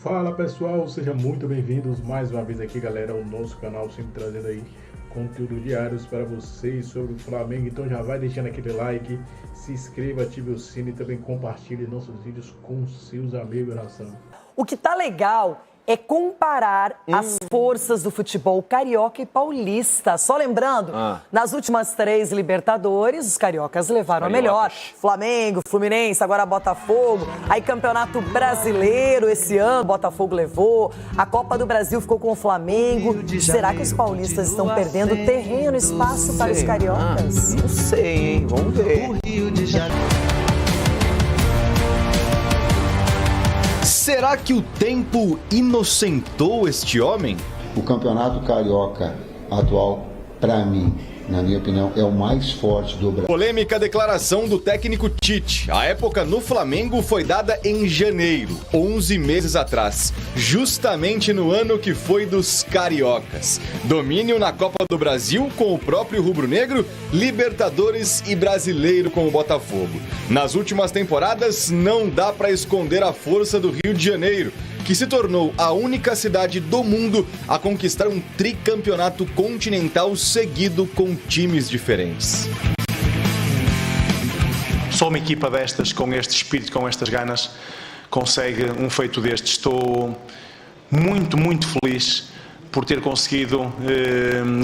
Fala pessoal, sejam muito bem-vindos mais uma vez aqui, galera, ao nosso canal, sempre trazendo aí conteúdo diários para vocês sobre o Flamengo. Então já vai deixando aquele like, se inscreva, ative o sino e também compartilhe nossos vídeos com seus amigos, nação. O que tá legal é comparar as forças do futebol carioca e paulista. Só lembrando, nas últimas 3 Libertadores, os cariocas levaram a melhor. Flamengo, Fluminense, agora Botafogo. Aí Campeonato Brasileiro esse ano, Botafogo levou. A Copa do Brasil ficou com o Flamengo. Será que os paulistas estão perdendo terreno, espaço para os cariocas? Não sei, hein? Vamos ver. Será que o tempo inocentou este homem? O campeonato carioca atual, para mim, na minha opinião, é o mais forte do Brasil. Polêmica declaração do técnico Tite. A época no Flamengo foi dada em janeiro, 11 meses atrás, justamente no ano que foi dos cariocas. Domínio na Copa do Brasil com o próprio rubro-negro, Libertadores e Brasileiro com o Botafogo. Nas últimas temporadas, não dá para esconder a força do Rio de Janeiro, que se tornou a única cidade do mundo a conquistar um tricampeonato continental seguido com times diferentes. Só uma equipa destas, com este espírito, com estas ganas, consegue um feito destes. Estou muito, muito feliz por ter conseguido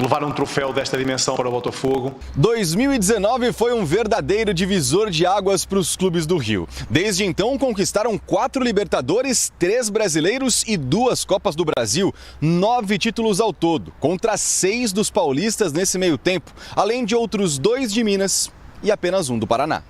levar um troféu desta dimensão para o Botafogo. 2019 foi um verdadeiro divisor de águas para os clubes do Rio. Desde então, conquistaram 4 Libertadores, 3 Brasileiros e 2 Copas do Brasil. 9 títulos ao todo, contra 6 dos paulistas nesse meio tempo, além de outros 2 de Minas e apenas 1 do Paraná.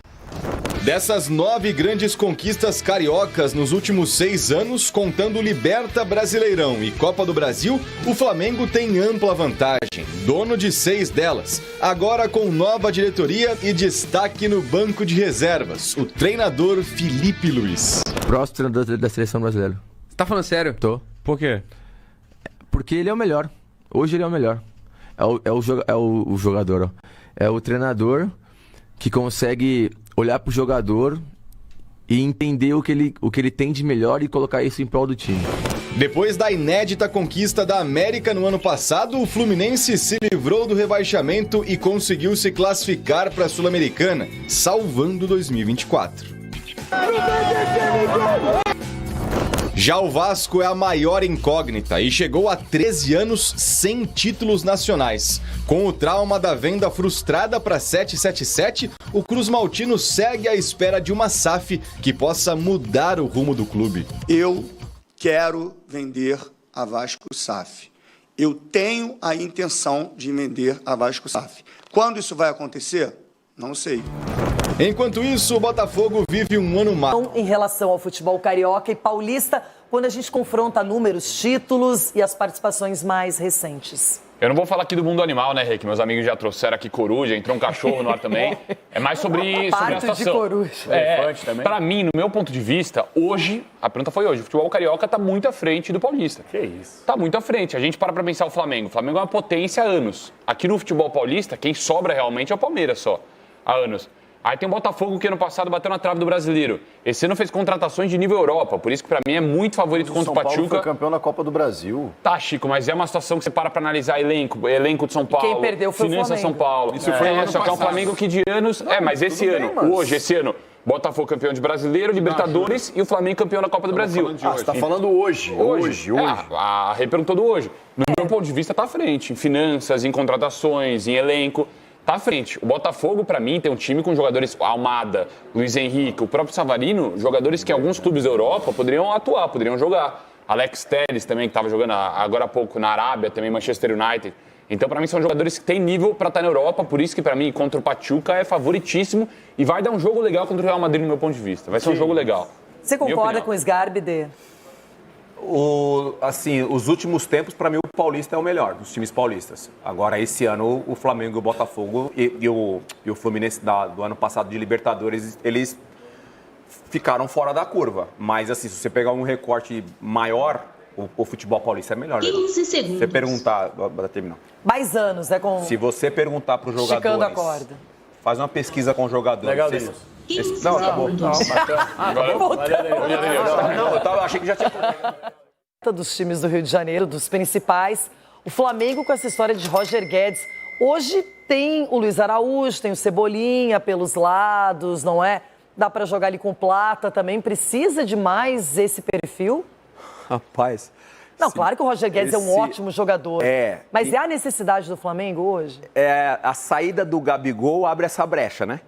Dessas 9 grandes conquistas cariocas nos últimos 6 anos, contando Liberta, Brasileirão e Copa do Brasil, o Flamengo tem ampla vantagem, dono de 6 delas. Agora com nova diretoria e destaque no banco de reservas, o treinador Felipe Luiz. Próximo treinador da seleção brasileira. Você tá falando sério? Tô. Por quê? Porque ele é o melhor. Hoje ele é o melhor. É o jogador, ó. É o treinador que consegue olhar pro jogador e entender o que ele tem de melhor e colocar isso em prol do time. Depois da inédita conquista da América no ano passado, o Fluminense se livrou do rebaixamento e conseguiu se classificar para a Sul-Americana, salvando 2024. Já o Vasco é a maior incógnita e chegou a 13 anos sem títulos nacionais. Com o trauma da venda frustrada para 777, o Cruz Maltino segue à espera de uma SAF que possa mudar o rumo do clube. Eu quero vender a Vasco SAF. Eu tenho a intenção de vender a Vasco SAF. Quando isso vai acontecer? Não sei. Enquanto isso, o Botafogo vive um ano mau. Em relação ao futebol carioca e paulista, quando a gente confronta números, títulos e as participações mais recentes. Eu não vou falar aqui do mundo animal, né, Rick? Meus amigos já trouxeram aqui coruja, entrou um cachorro no ar também. É mais sobre a situação. De coruja. Elefante também. Pra mim, no meu ponto de vista, hoje, a pergunta foi hoje, o futebol carioca tá muito à frente do paulista. Que isso? Tá muito à frente. A gente para pra pensar o Flamengo. O Flamengo é uma potência há anos. Aqui no futebol paulista, quem sobra realmente é o Palmeiras só, há anos. Aí tem o Botafogo que ano passado bateu na trave do Brasileiro. Esse ano fez contratações de nível Europa, por isso que pra mim é muito favorito contra o Pachuca. São Paulo foi campeão da Copa do Brasil. Tá, Chico, mas é uma situação que você para pra analisar elenco de São Paulo. Quem perdeu foi o Finança Flamengo. São Paulo. Isso foi ano só que é um Flamengo que de anos... mas esse ano, esse ano, Botafogo campeão de Brasileiro, Libertadores e o Flamengo campeão da Copa do Brasil. Você tá falando hoje. Hoje. A Rei perguntou do hoje. No meu ponto de vista, tá à frente. Em finanças, em contratações, em elenco. Tá à frente. O Botafogo, pra mim, tem um time com jogadores Almada, Luiz Henrique, o próprio Savarino, jogadores que em alguns clubes da Europa poderiam atuar, poderiam jogar. Alex Telles também, que estava jogando agora há pouco na Arábia, também Manchester United. Então, pra mim, são jogadores que têm nível pra estar na Europa, por isso que, pra mim, contra o Pachuca é favoritíssimo e vai dar um jogo legal contra o Real Madrid, no meu ponto de vista. Vai ser um jogo legal. Você concorda com o Sgarbi, Dê? Os últimos tempos, para mim, o Paulista é o melhor dos times paulistas. Agora, esse ano, o Flamengo e o Botafogo e o Fluminense do ano passado de Libertadores, eles ficaram fora da curva. Mas, assim, se você pegar um recorte maior, o futebol paulista é melhor. 15 segundos. Se você perguntar... Para terminar. Mais anos, né? Se você perguntar para os jogadores... Esticando a corda. Faz uma pesquisa com os jogadores. Legal, Denis. Não, acabou. Não, Voltamos. eu achei que já tinha... dos times do Rio de Janeiro, dos principais. O Flamengo com essa história de Roger Guedes. Hoje tem o Luiz Araújo, tem o Cebolinha pelos lados, não é? Dá para jogar ali com Plata também. Precisa de mais esse perfil? Rapaz... Não, claro que o Roger Guedes é um ótimo jogador. Mas é a necessidade do Flamengo hoje? A saída do Gabigol abre essa brecha, né?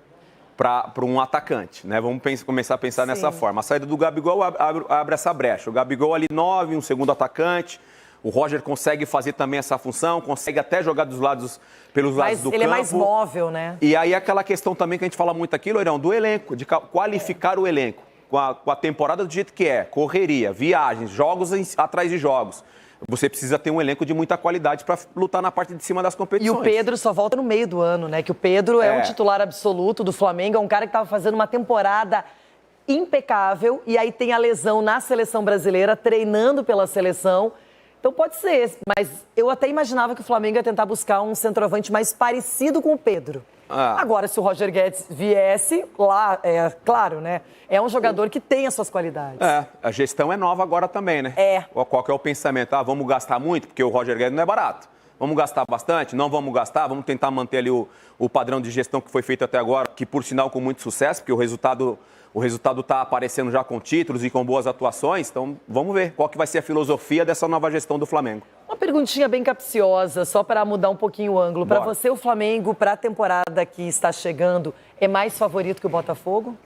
Para um atacante, né? Vamos começar a pensar nessa forma. A saída do Gabigol abre essa brecha. O Gabigol ali 9, um segundo atacante. O Roger consegue fazer também essa função, consegue até jogar pelos lados do campo. Mas ele é mais móvel, né? E aí aquela questão também que a gente fala muito aqui, Loirão, do elenco, de qualificar o elenco. Com a temporada do jeito que é, correria, viagens, jogos atrás de jogos. Você precisa ter um elenco de muita qualidade para lutar na parte de cima das competições. E o Pedro só volta no meio do ano, né? Que o Pedro é um titular absoluto do Flamengo, é um cara que estava fazendo uma temporada impecável e aí tem a lesão na seleção brasileira, treinando pela seleção. Então pode ser, mas eu até imaginava que o Flamengo ia tentar buscar um centroavante mais parecido com o Pedro. Agora, se o Roger Guedes viesse, lá, claro, né? É um jogador que tem as suas qualidades. A gestão é nova agora também, né? Qual que é o pensamento? Vamos gastar muito, porque o Roger Guedes não é barato. Vamos gastar bastante? Não vamos gastar, vamos tentar manter ali o padrão de gestão que foi feito até agora, que por sinal com muito sucesso, porque o resultado está aparecendo já com títulos e com boas atuações. Então, vamos ver qual que vai ser a filosofia dessa nova gestão do Flamengo. Uma perguntinha bem capciosa, só para mudar um pouquinho o ângulo. Para você, o Flamengo, para a temporada que está chegando, é mais favorito que o Botafogo?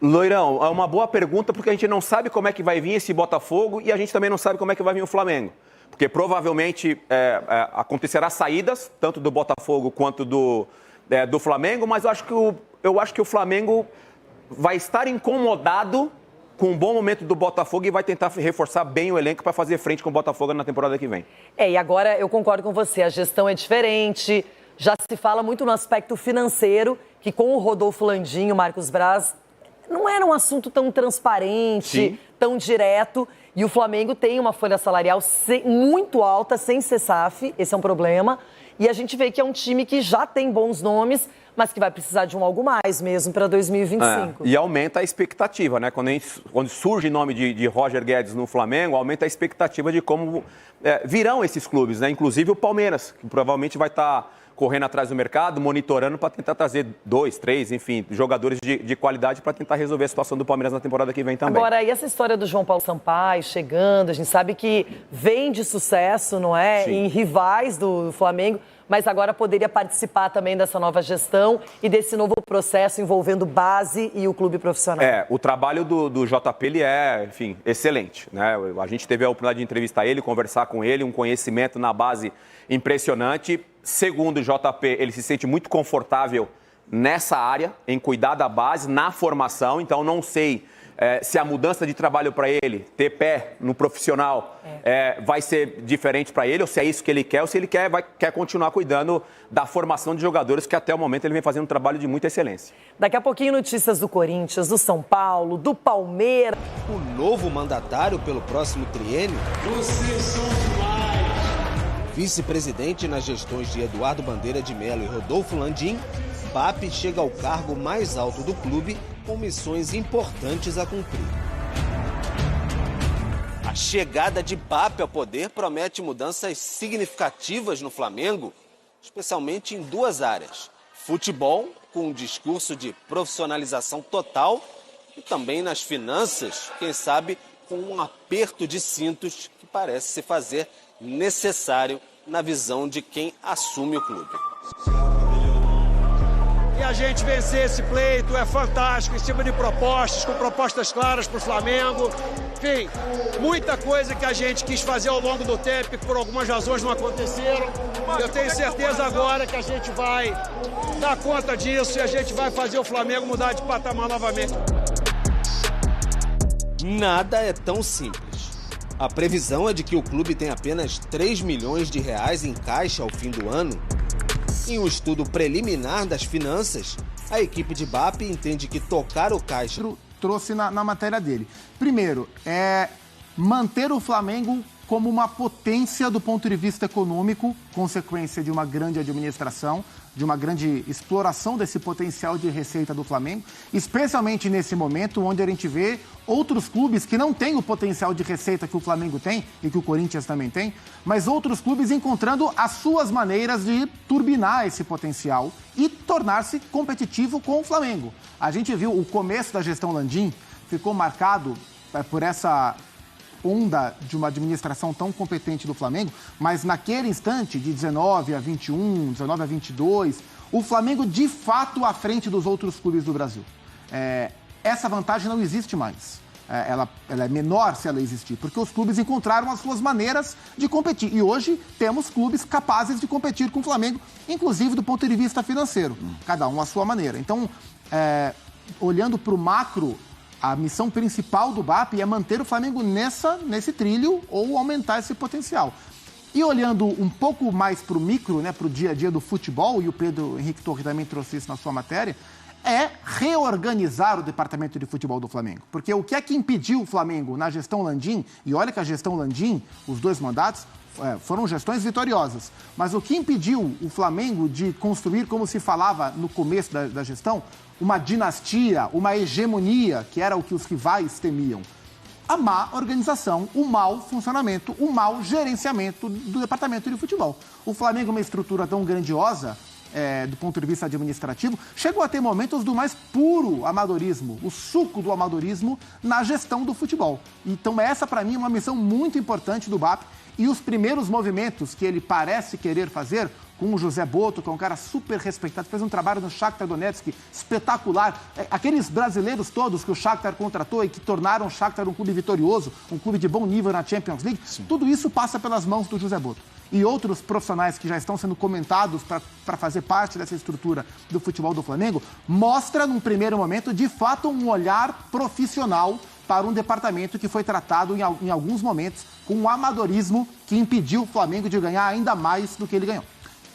Loirão, é uma boa pergunta, porque a gente não sabe como é que vai vir esse Botafogo e a gente também não sabe como é que vai vir o Flamengo. Porque provavelmente acontecerá saídas, tanto do Botafogo quanto do Flamengo, mas eu acho que o Flamengo vai estar incomodado com um bom momento do Botafogo e vai tentar reforçar bem o elenco para fazer frente com o Botafogo na temporada que vem. E agora eu concordo com você, a gestão é diferente, já se fala muito no aspecto financeiro, que com o Rodolfo Landim, o Marcos Braz, não era um assunto tão transparente, tão direto, e o Flamengo tem uma folha salarial muito alta, sem ser SAF, esse é um problema, e a gente vê que é um time que já tem bons nomes, mas que vai precisar de algo mais mesmo para 2025. E aumenta a expectativa, né? Quando surge o nome de Roger Guedes no Flamengo, aumenta a expectativa de como virão esses clubes, né? Inclusive o Palmeiras, que provavelmente vai estar correndo atrás do mercado, monitorando para tentar trazer 2, 3, enfim, jogadores de qualidade para tentar resolver a situação do Palmeiras na temporada que vem também. Agora, e essa história do João Paulo Sampaio chegando, a gente sabe que vem de sucesso, não é? Em rivais do Flamengo, mas agora poderia participar também dessa nova gestão e desse novo processo envolvendo base e o clube profissional. O trabalho do JP, ele é, enfim, excelente, né? A gente teve a oportunidade de entrevistar ele, conversar com ele, um conhecimento na base impressionante. Segundo o JP, ele se sente muito confortável nessa área, em cuidar da base, na formação, então não sei se a mudança de trabalho para ele, ter pé no profissional, vai ser diferente para ele, ou se é isso que ele quer, ou se ele quer continuar cuidando da formação de jogadores, que até o momento ele vem fazendo um trabalho de muita excelência. Daqui a pouquinho notícias do Corinthians, do São Paulo, do Palmeiras. O novo mandatário pelo próximo triênio? Vocês são demais! Vice-presidente nas gestões de Eduardo Bandeira de Mello e Rodolfo Landim, BAP chega ao cargo mais alto do clube com missões importantes a cumprir. A chegada de BAP ao poder promete mudanças significativas no Flamengo, especialmente em duas áreas. Futebol, com um discurso de profissionalização total, e também nas finanças, quem sabe com um aperto de cintos que parece se fazer necessário na visão de quem assume o clube. E a gente vencer esse pleito é fantástico, em cima de propostas, com propostas claras para o Flamengo. Enfim, muita coisa que a gente quis fazer ao longo do tempo e que por algumas razões não aconteceram. Eu tenho certeza agora que a gente vai dar conta disso e a gente vai fazer o Flamengo mudar de patamar novamente. Nada é tão simples. A previsão é de que o clube tem apenas 3 milhões de reais em caixa ao fim do ano. Em um estudo preliminar das finanças, a equipe de BAP entende que tocar o caixa... Trouxe na matéria dele. Primeiro, manter o Flamengo como uma potência do ponto de vista econômico, consequência de uma grande administração, de uma grande exploração desse potencial de receita do Flamengo, especialmente nesse momento onde a gente vê outros clubes que não têm o potencial de receita que o Flamengo tem e que o Corinthians também tem, mas outros clubes encontrando as suas maneiras de turbinar esse potencial e tornar-se competitivo com o Flamengo. A gente viu o começo da gestão Landim, ficou marcado por essa onda de uma administração tão competente do Flamengo, mas naquele instante, de 19 a 21, 19 a 22, o Flamengo de fato à frente dos outros clubes do Brasil. Essa vantagem não existe mais. Ela é menor se ela existir, porque os clubes encontraram as suas maneiras de competir. E hoje temos clubes capazes de competir com o Flamengo, inclusive do ponto de vista financeiro, cada um à sua maneira. Então, olhando para o macro, a missão principal do BAP é manter o Flamengo nesse trilho ou aumentar esse potencial. E olhando um pouco mais para o micro, né, para o dia a dia do futebol, e o Pedro Henrique Torre também trouxe isso na sua matéria, é reorganizar o departamento de futebol do Flamengo. Porque o que é que impediu o Flamengo na gestão Landim, e olha que a gestão Landim, os 2 mandatos, foram gestões vitoriosas, mas o que impediu o Flamengo de construir, como se falava no começo da gestão, uma dinastia, uma hegemonia, que era o que os rivais temiam? A má organização, o mau funcionamento, o mau gerenciamento do departamento de futebol. O Flamengo, uma estrutura tão grandiosa, do ponto de vista administrativo, chegou a ter momentos do mais puro amadorismo, o suco do amadorismo na gestão do futebol. Então essa, para mim, é uma missão muito importante do BAP, e os primeiros movimentos que ele parece querer fazer, com o José Boto, que é um cara super respeitado, fez um trabalho no Shakhtar Donetsk espetacular. Aqueles brasileiros todos que o Shakhtar contratou e que tornaram o Shakhtar um clube vitorioso, um clube de bom nível na Champions League, tudo isso passa pelas mãos do José Boto. E outros profissionais que já estão sendo comentados para fazer parte dessa estrutura do futebol do Flamengo, mostra, num primeiro momento, de fato, um olhar profissional para um departamento que foi tratado em alguns momentos com um amadorismo que impediu o Flamengo de ganhar ainda mais do que ele ganhou.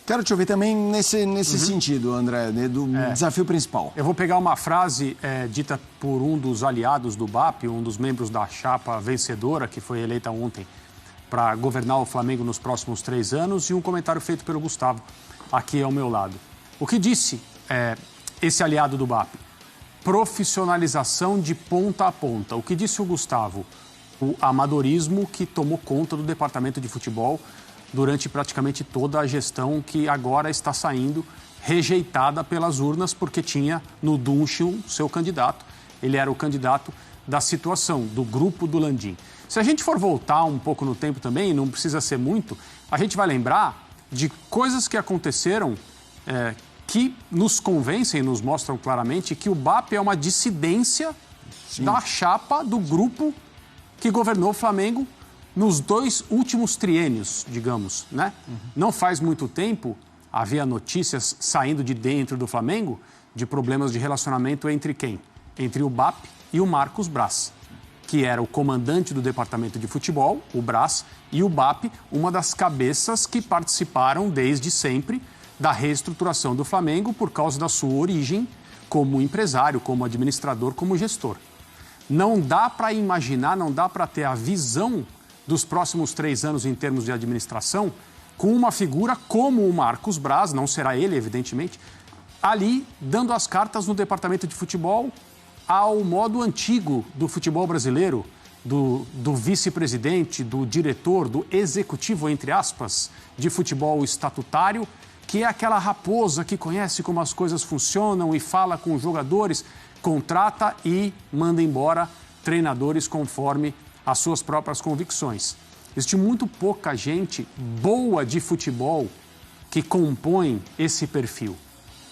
Quero te ouvir também nesse sentido, André, do desafio principal. Eu vou pegar uma frase dita por um dos aliados do BAP, um dos membros da chapa vencedora, que foi eleita ontem para governar o Flamengo nos próximos 3 anos, e um comentário feito pelo Gustavo, aqui ao meu lado. O que disse esse aliado do BAP? Profissionalização de ponta a ponta. O que disse o Gustavo? O amadorismo que tomou conta do departamento de futebol durante praticamente toda a gestão, que agora está saindo rejeitada pelas urnas, porque tinha no Dunche seu candidato. Ele era o candidato da situação, do grupo do Landim. Se a gente for voltar um pouco no tempo também, não precisa ser muito, a gente vai lembrar de coisas que aconteceram que nos convencem, nos mostram claramente que o BAP é uma dissidência da chapa do grupo que governou o Flamengo nos 2 últimos triênios, digamos, né? Não faz muito tempo, havia notícias saindo de dentro do Flamengo de problemas de relacionamento entre quem? Entre o BAP e o Marcos Braz, que era o comandante do departamento de futebol, o Braz, e o BAP, uma das cabeças que participaram desde sempre da reestruturação do Flamengo por causa da sua origem como empresário, como administrador, como gestor. Não dá para imaginar, não dá para ter a visão dos próximos 3 anos em termos de administração com uma figura como o Marcos Braz, não será ele, evidentemente, ali dando as cartas no departamento de futebol ao modo antigo do futebol brasileiro, do vice-presidente, do diretor, do executivo, entre aspas, de futebol estatutário, que é aquela raposa que conhece como as coisas funcionam e fala com os jogadores, contrata e manda embora treinadores conforme as suas próprias convicções. Existe muito pouca gente boa de futebol que compõe esse perfil.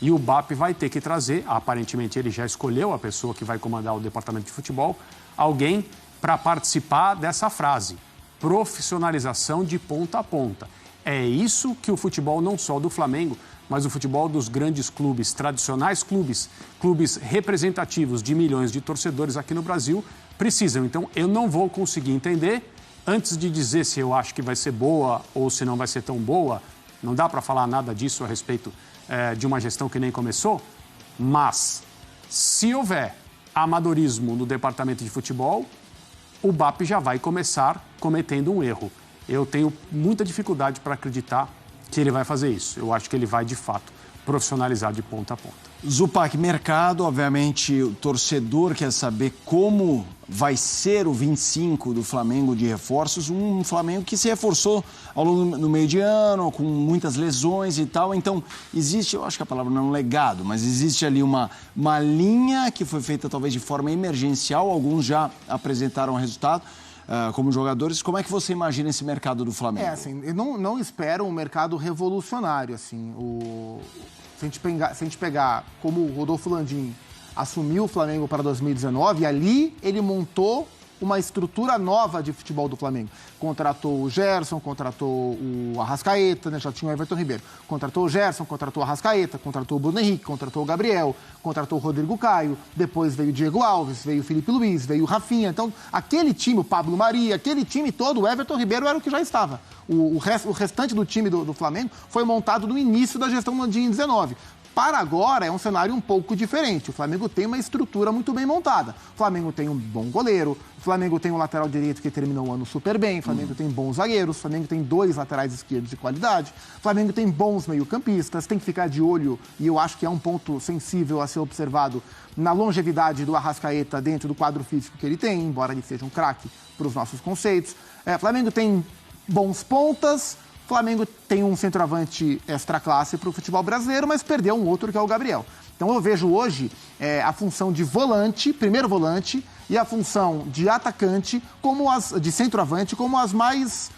E o BAP vai ter que trazer, aparentemente ele já escolheu a pessoa que vai comandar o departamento de futebol, alguém para participar dessa frase, profissionalização de ponta a ponta. É isso que o futebol, não só do Flamengo, mas o futebol dos grandes clubes, tradicionais clubes representativos de milhões de torcedores aqui no Brasil, precisam. Então, eu não vou conseguir entender, antes de dizer se eu acho que vai ser boa ou se não vai ser tão boa, não dá para falar nada disso a respeito de uma gestão que nem começou, mas se houver amadorismo no departamento de futebol, o BAP já vai começar cometendo um erro. eu tenho muita dificuldade para acreditar que ele vai fazer isso. Eu acho que ele vai, de fato, profissionalizar de ponta a ponta. Zupac, mercado, obviamente, o torcedor quer saber como vai ser o 25 do Flamengo de reforços, um Flamengo que se reforçou ao longo no meio de ano, com muitas lesões e tal. Então, existe, eu acho que a palavra não é um legado, mas existe ali uma linha que foi feita talvez de forma emergencial, alguns já apresentaram resultado. Como jogadores, como é que você imagina esse mercado do Flamengo? Assim, eu não espero um mercado revolucionário, assim. Se a gente pegar como o Rodolfo Landim assumiu o Flamengo para 2019, ali ele montou uma estrutura nova de futebol do Flamengo. Contratou o Gerson, contratou o Arrascaeta, né? Já tinha o Everton Ribeiro. Contratou o Gerson, contratou o Arrascaeta, contratou o Bruno Henrique, contratou o Gabriel, contratou o Rodrigo Caio, depois veio o Diego Alves, veio o Felipe Luiz, veio o Rafinha. Então, aquele time, o Pablo Maria, aquele time todo, o Everton Ribeiro era o que já estava. O restante do time do Flamengo foi montado no início da gestão Landim em 19. Para agora é um cenário um pouco diferente. O Flamengo tem uma estrutura muito bem montada. O Flamengo tem um bom goleiro, o Flamengo tem um lateral direito que terminou o ano super bem, o Flamengo tem bons zagueiros, o Flamengo tem 2 laterais esquerdos de qualidade, o Flamengo tem bons meio-campistas, tem que ficar de olho, e eu acho que é um ponto sensível a ser observado na longevidade do Arrascaeta dentro do quadro físico que ele tem, embora ele seja um craque para os nossos conceitos. O Flamengo tem bons pontas, o Flamengo tem um centroavante extra classe para o futebol brasileiro, mas perdeu um outro que é o Gabriel. Então eu vejo hoje a função de volante, primeiro volante, e a função de atacante, de centroavante, como as mais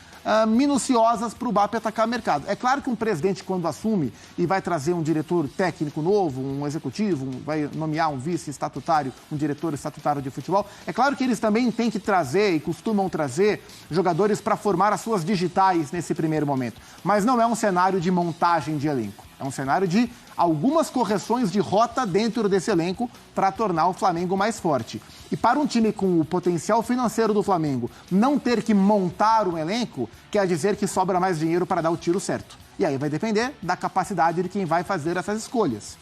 minuciosas para o BAP atacar o mercado. É claro que um presidente, quando assume e vai trazer um diretor técnico novo, um executivo, vai nomear um vice estatutário, um diretor estatutário de futebol, é claro que eles também têm que trazer e costumam trazer jogadores para formar as suas digitais nesse primeiro momento. Mas não é um cenário de montagem de elenco. É um cenário de algumas correções de rota dentro desse elenco para tornar o Flamengo mais forte. E para um time com o potencial financeiro do Flamengo não ter que montar um elenco, quer dizer que sobra mais dinheiro para dar o tiro certo. E aí vai depender da capacidade de quem vai fazer essas escolhas.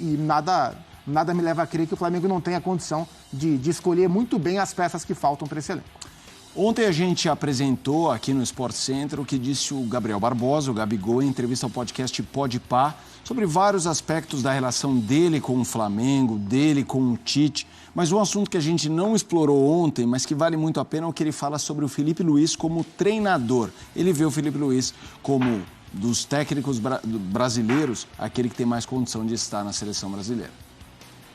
E nada me leva a crer que o Flamengo não tenha condição de escolher muito bem as peças que faltam para esse elenco. Ontem a gente apresentou aqui no Sport Center o que disse o Gabriel Barbosa, o Gabigol, em entrevista ao podcast Podpah, sobre vários aspectos da relação dele com o Flamengo, dele com o Tite. Mas um assunto que a gente não explorou ontem, mas que vale muito a pena, é o que ele fala sobre o Felipe Luiz como treinador. Ele vê o Felipe Luiz como, dos técnicos brasileiros, aquele que tem mais condição de estar na seleção brasileira.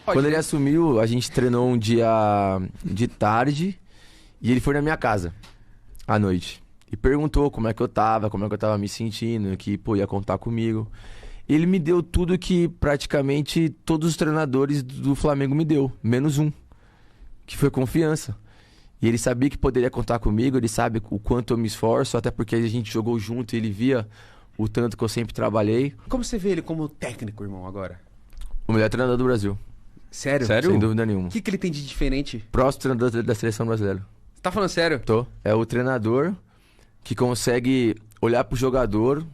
Quando ele assumiu, a gente treinou um dia de tarde. E ele foi na minha casa, à noite, e perguntou como é que eu tava me sentindo, que, ia contar comigo. Ele me deu tudo que praticamente todos os treinadores do Flamengo me deu, menos um, que foi confiança. E ele sabia que poderia contar comigo, ele sabe o quanto eu me esforço, até porque a gente jogou junto e ele via o tanto que eu sempre trabalhei. Como você vê ele como técnico, irmão, agora? O melhor treinador do Brasil. Sério? Sem dúvida nenhuma. O que ele tem de diferente? Próximo treinador da seleção brasileira. Você tá falando sério? Tô. É o treinador que consegue olhar pro jogador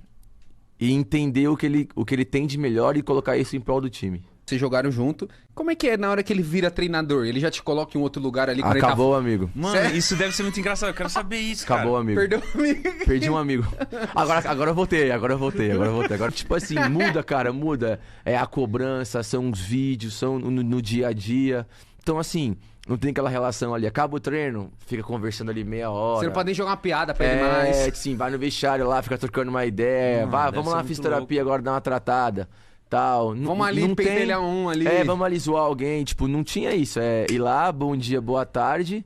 e entender o que ele tem de melhor e colocar isso em prol do time. Vocês jogaram junto. Como é que é na hora que ele vira treinador? Ele já te coloca em outro lugar ali? Acabou, amigo. Mano, sério? Isso deve ser muito engraçado. Eu quero saber isso, cara. Acabou, amigo. Perdeu o amigo. Perdi um amigo. Agora eu voltei. Agora, tipo assim, muda, cara, muda. É a cobrança, são os vídeos, são no dia a dia. Então, assim, não tem aquela relação ali. Acaba o treino, fica conversando ali meia hora. Você não pode nem jogar uma piada pra ele mais. Sim, vai no vestiário lá, fica trocando uma ideia. Vamos lá na fisioterapia agora dar uma tratada. Tal. Vamos ali, pentelhar um ali. Vamos ali zoar alguém. Tipo, não tinha isso. Ir lá, bom dia, boa tarde.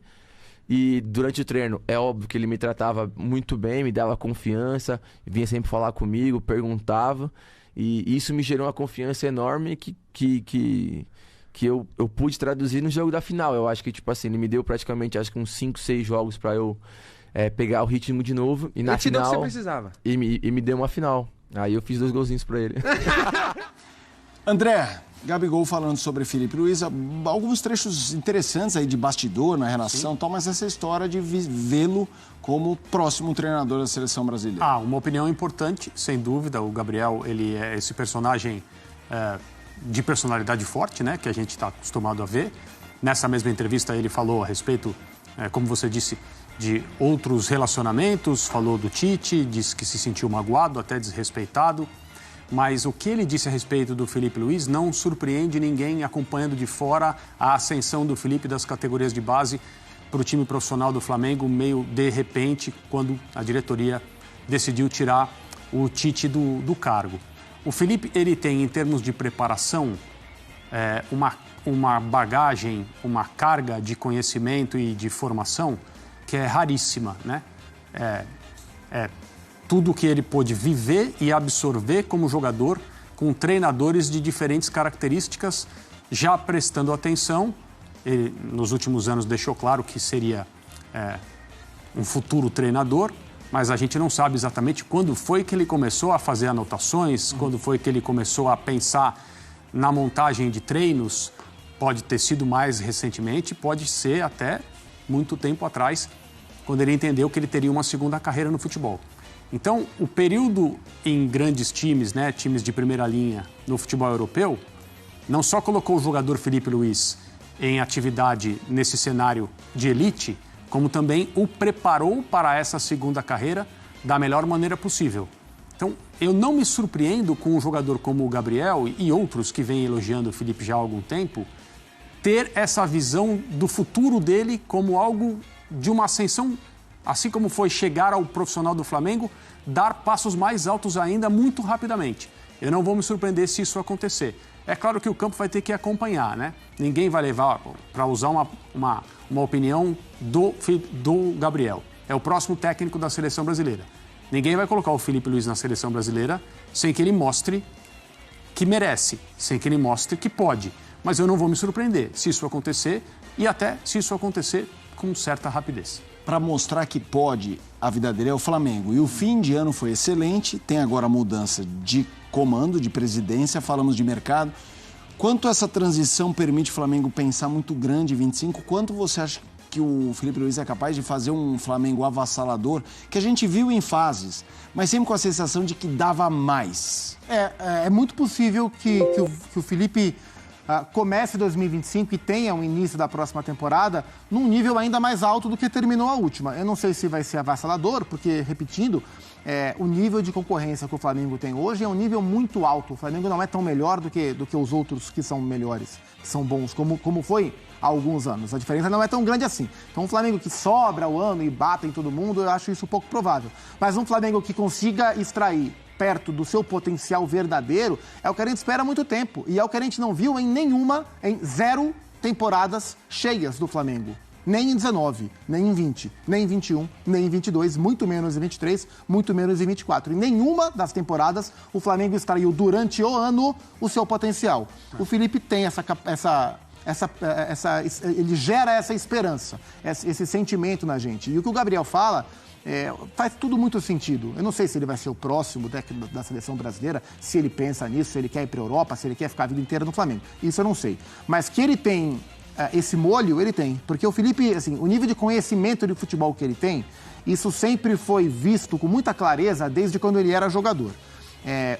E durante o treino, é óbvio que ele me tratava muito bem, me dava confiança, vinha sempre falar comigo, perguntava. E isso me gerou uma confiança enorme que eu pude traduzir no jogo da final. Eu acho que, tipo assim, ele me deu praticamente, acho que uns 5, 6 jogos pra eu pegar o ritmo de novo. E na final, deu o que você precisava. E me deu uma final. Aí eu fiz 2 golzinhos pra ele. André, Gabigol falando sobre Felipe Luiz, alguns trechos interessantes aí de bastidor na relação, tal, mas essa história de vê-lo como próximo treinador da seleção brasileira. Uma opinião importante, sem dúvida. O Gabriel, ele é esse personagem de personalidade forte, né, que a gente está acostumado a ver. Nessa mesma entrevista ele falou a respeito, como você disse, de outros relacionamentos, falou do Tite, disse que se sentiu magoado, até desrespeitado. Mas o que ele disse a respeito do Felipe Luiz não surpreende ninguém acompanhando de fora a ascensão do Felipe das categorias de base para o time profissional do Flamengo, meio de repente, quando a diretoria decidiu tirar o Tite do cargo. O Felipe, ele tem, em termos de preparação, uma bagagem, uma carga de conhecimento e de formação que é raríssima, né? Tudo que ele pôde viver e absorver como jogador com treinadores de diferentes características, já prestando atenção. Ele, nos últimos anos, deixou claro que seria um futuro treinador, mas a gente não sabe exatamente quando foi que ele começou a fazer anotações, quando foi que ele começou a pensar na montagem de treinos. Pode ter sido mais recentemente, pode ser até muito tempo atrás, quando ele entendeu que ele teria uma segunda carreira no futebol. Então, o período em grandes times, né, times de primeira linha no futebol europeu, não só colocou o jogador Felipe Luiz em atividade nesse cenário de elite, como também o preparou para essa segunda carreira da melhor maneira possível. Então, eu não me surpreendo com um jogador como o Gabriel e outros que vêm elogiando o Felipe já há algum tempo, ter essa visão do futuro dele como algo de uma ascensão, assim como foi chegar ao profissional do Flamengo, dar passos mais altos ainda muito rapidamente. Eu não vou me surpreender se isso acontecer. É claro que o campo vai ter que acompanhar, né? Ninguém vai levar, para usar uma opinião do Gabriel. É o próximo técnico da seleção brasileira. Ninguém vai colocar o Felipe Luiz na seleção brasileira sem que ele mostre que merece, sem que ele mostre que pode. Mas eu não vou me surpreender se isso acontecer e até se isso acontecer com certa rapidez. Para mostrar que pode, a vida dele é o Flamengo. E o fim de ano foi excelente, tem agora a mudança de comando, de presidência, falamos de mercado. Quanto essa transição permite o Flamengo pensar muito grande, 25, quanto você acha que o Felipe Luiz é capaz de fazer um Flamengo avassalador, que a gente viu em fases, mas sempre com a sensação de que dava mais? É muito possível que o Felipe comece 2025 e tenha o início da próxima temporada num nível ainda mais alto do que terminou a última. Eu não sei se vai ser avassalador, porque, repetindo, o nível de concorrência que o Flamengo tem hoje é um nível muito alto. O Flamengo não é tão melhor do que os outros que são melhores, que são bons, como foi há alguns anos. A diferença não é tão grande assim. Então, um Flamengo que sobra o ano e bata em todo mundo, eu acho isso pouco provável. Mas um Flamengo que consiga extrair perto do seu potencial verdadeiro, é o que a gente espera há muito tempo. E é o que a gente não viu em 0 temporadas cheias do Flamengo. Nem em 19, nem em 20, nem em 21, nem em 22, muito menos em 23, muito menos em 24. Em nenhuma das temporadas o Flamengo extraiu durante o ano o seu potencial. O Felipe tem ele gera essa esperança, esse sentimento na gente. E o que o Gabriel fala faz tudo muito sentido. Eu não sei se ele vai ser o próximo técnico da seleção brasileira, se ele pensa nisso, se ele quer ir para a Europa, se ele quer ficar a vida inteira no Flamengo. Isso eu não sei. Mas que ele tem esse molho, ele tem. Porque o Felipe, assim, o nível de conhecimento de futebol que ele tem, isso sempre foi visto com muita clareza desde quando ele era jogador.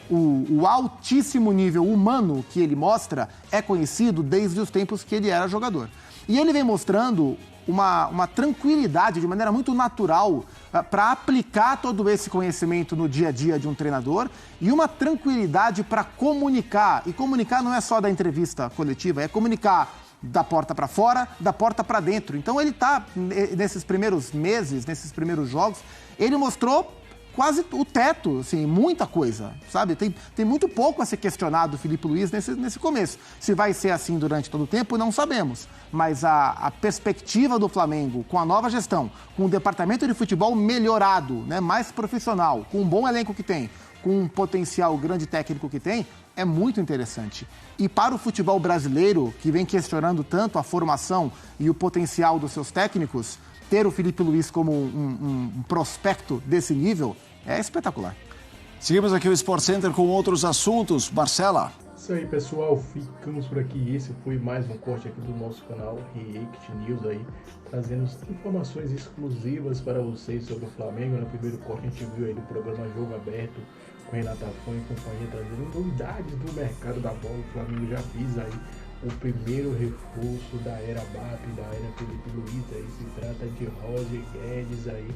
O altíssimo nível humano que ele mostra é conhecido desde os tempos que ele era jogador. E ele vem mostrando uma tranquilidade de maneira muito natural para aplicar todo esse conhecimento no dia a dia de um treinador e uma tranquilidade para comunicar. E comunicar não é só da entrevista coletiva, é comunicar da porta para fora, da porta para dentro. Então ele está, nesses primeiros meses, nesses primeiros jogos, ele mostrou quase o teto, assim, muita coisa, sabe? Tem muito pouco a ser questionado o Felipe Luiz nesse começo. Se vai ser assim durante todo o tempo, não sabemos. Mas a perspectiva do Flamengo, com a nova gestão, com o departamento de futebol melhorado, né, mais profissional, com um bom elenco que tem, com um potencial grande técnico que tem, é muito interessante. E para o futebol brasileiro, que vem questionando tanto a formação e o potencial dos seus técnicos, ter o Felipe Luiz como um prospecto desse nível é espetacular. Seguimos aqui o Sport Center com outros assuntos. Marcela. Isso aí, pessoal. Ficamos por aqui. Esse foi mais um corte aqui do nosso canal React News aí, trazendo informações exclusivas para vocês sobre o Flamengo. No primeiro corte a gente viu aí do programa Jogo Aberto com Renata Fon e companhia, trazendo novidades do mercado da bola. O Flamengo já pisa aí o primeiro reforço da era BAP, da era Felipe Luiz. Aí se trata de Roger Guedes aí,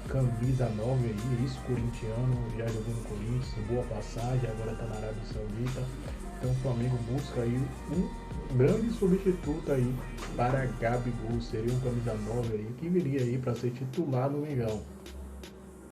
camisa 9 aí, ex-corintiano, já jogou no Corinthians, boa passagem, agora tá na Arábia Saudita. Então o Flamengo busca aí um grande substituto aí para Gabigol, seria um camisa 9 aí, que viria aí para ser titular no Mengão.